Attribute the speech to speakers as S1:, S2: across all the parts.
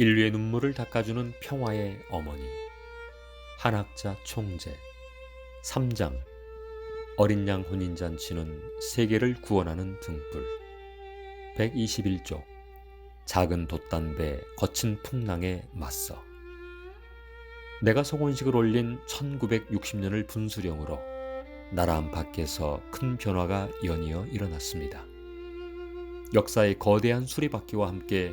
S1: 인류의 눈물을 닦아주는 평화의 어머니, 한학자 총재, 3장, 어린 양 혼인잔치는 세계를 구원하는 등불, 121쪽, 작은 돛담배 거친 풍랑에 맞서. 내가 성혼식을 올린 1960년을 분수령으로 나라 안팎에서 큰 변화가 연이어 일어났습니다. 역사의 거대한 수리바퀴와 함께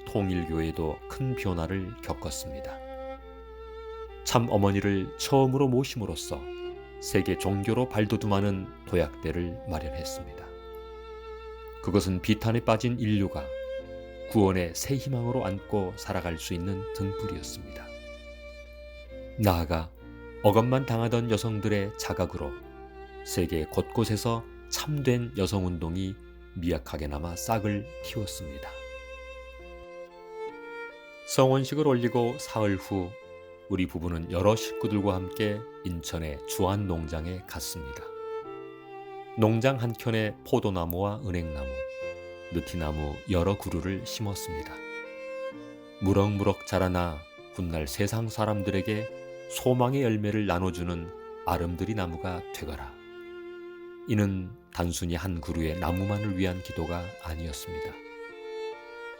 S1: 통일교회도 큰 변화를 겪었습니다. 참 어머니를 처음으로 모심으로써 세계 종교로 발돋움하는 도약대를 마련했습니다. 그것은 비탄에 빠진 인류가 구원의 새 희망으로 안고 살아갈 수 있는 등불이었습니다. 나아가 억압만 당하던 여성들의 자각으로 세계 곳곳에서 참된 여성운동이 미약하게나마 싹을 틔웠습니다. 성혼식을 올리고 사흘 후 우리 부부는 여러 식구들과 함께 인천의 주안농장에 갔습니다. 농장 한켠에 포도나무와 은행나무, 느티나무 여러 그루를 심었습니다. 무럭무럭 자라나 훗날 세상 사람들에게 소망의 열매를 나눠주는 아름드리 나무가 되거라. 이는 단순히 한 그루의 나무만을 위한 기도가 아니었습니다.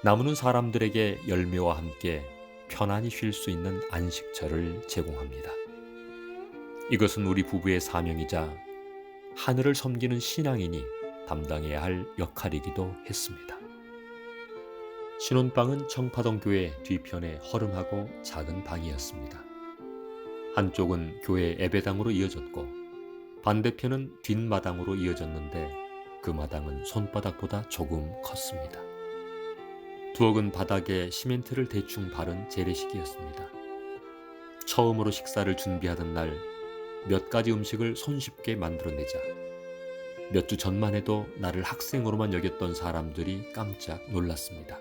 S1: 나무는 사람들에게 열매와 함께 편안히 쉴 수 있는 안식처를 제공합니다. 이것은 우리 부부의 사명이자 하늘을 섬기는 신앙인이 담당해야 할 역할이기도 했습니다. 신혼방은 청파동 교회 뒤편에 허름하고 작은 방이었습니다. 한쪽은 교회 예배당으로 이어졌고 반대편은 뒷마당으로 이어졌는데 그 마당은 손바닥보다 조금 컸습니다. 부엌은 바닥에 시멘트를 대충 바른 재래식이었습니다. 처음으로 식사를 준비하던 날 몇 가지 음식을 손쉽게 만들어내자 몇 주 전만 해도 나를 학생으로만 여겼던 사람들이 깜짝 놀랐습니다.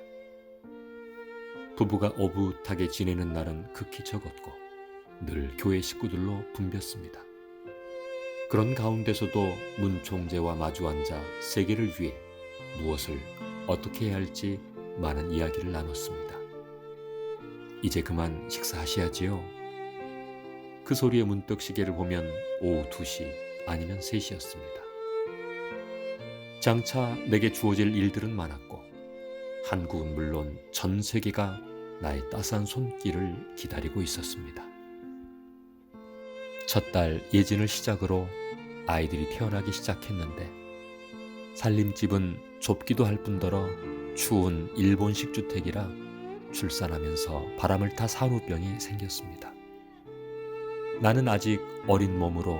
S1: 부부가 오붓하게 지내는 날은 극히 적었고 늘 교회 식구들로 붐볐습니다. 그런 가운데서도 문 총재와 마주 앉아 세계를 위해 무엇을 어떻게 해야 할지 많은 이야기를 나눴습니다. 이제 그만 식사하셔야지요. 그 소리에 문득 시계를 보면 오후 2시 아니면 3시였습니다. 장차 내게 주어질 일들은 많았고 한국은 물론 전 세계가 나의 따스한 손길을 기다리고 있었습니다. 첫 달 예진을 시작으로 아이들이 태어나기 시작했는데 살림집은 좁기도 할 뿐더러 추운 일본식 주택이라 출산하면서 바람을 타 산후병이 생겼습니다. 나는 아직 어린 몸으로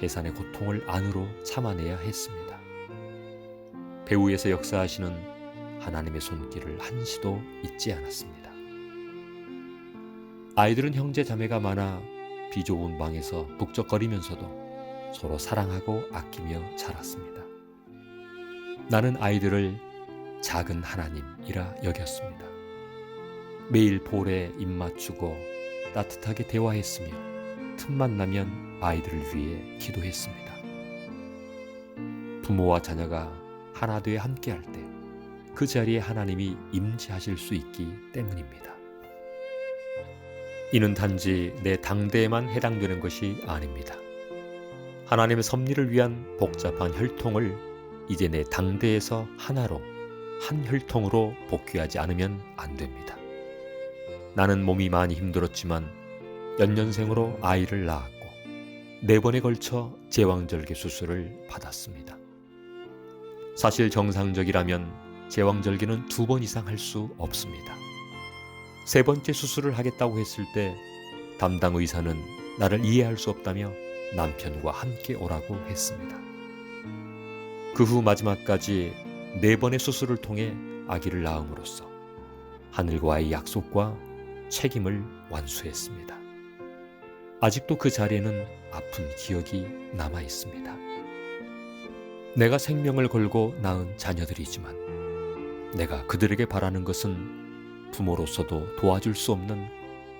S1: 해산의 고통을 안으로 참아내야 했습니다. 배후에서 역사하시는 하나님의 손길을 한시도 잊지 않았습니다. 아이들은 형제 자매가 많아 비좁은 방에서 북적거리면서도 서로 사랑하고 아끼며 자랐습니다. 나는 아이들을 작은 하나님이라 여겼습니다. 매일 볼에 입 맞추고 따뜻하게 대화했으며 틈만 나면 아이들을 위해 기도했습니다. 부모와 자녀가 하나 되어 함께할 때 그 자리에 하나님이 임재하실 수 있기 때문입니다. 이는 단지 내 당대에만 해당되는 것이 아닙니다. 하나님의 섭리를 위한 복잡한 혈통을 이제 내 당대에서 하나로 한 혈통으로 복귀하지 않으면 안 됩니다. 나는 몸이 많이 힘들었지만 연년생으로 아이를 낳았고 4번에 걸쳐 제왕절개 수술을 받았습니다. 사실 정상적이라면 제왕절개는 2번 이상 할 수 없습니다. 3번째 수술을 하겠다고 했을 때 담당 의사는 나를 이해할 수 없다며 남편과 함께 오라고 했습니다. 그 후 마지막까지 4번의 수술을 통해 아기를 낳음으로써 하늘과의 약속과 책임을 완수했습니다. 아직도 그 자리에는 아픈 기억이 남아 있습니다. 내가 생명을 걸고 낳은 자녀들이지만 내가 그들에게 바라는 것은 부모로서도 도와줄 수 없는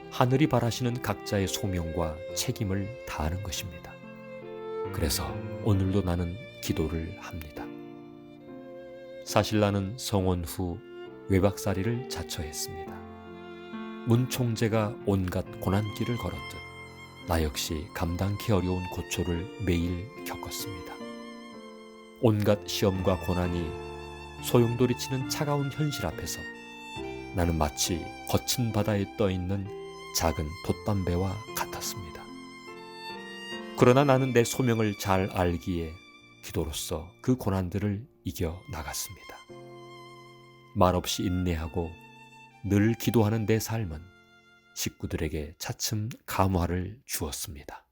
S1: 하늘이 바라시는 각자의 소명과 책임을 다하는 것입니다. 그래서 오늘도 나는 기도를 합니다. 사실 나는 성혼 후 외박살이를 자처했습니다. 문총재가 온갖 고난길을 걸었듯 나 역시 감당기 어려운 고초를 매일 겪었습니다. 온갖 시험과 고난이 소용돌이치는 차가운 현실 앞에서 나는 마치 거친 바다에 떠있는 작은 돛담배와 같았습니다. 그러나 나는 내 소명을 잘 알기에 기도로써 그 고난들을 이겨 나갔습니다. 말없이 인내하고 늘 기도하는 내 삶은 식구들에게 차츰 감화를 주었습니다.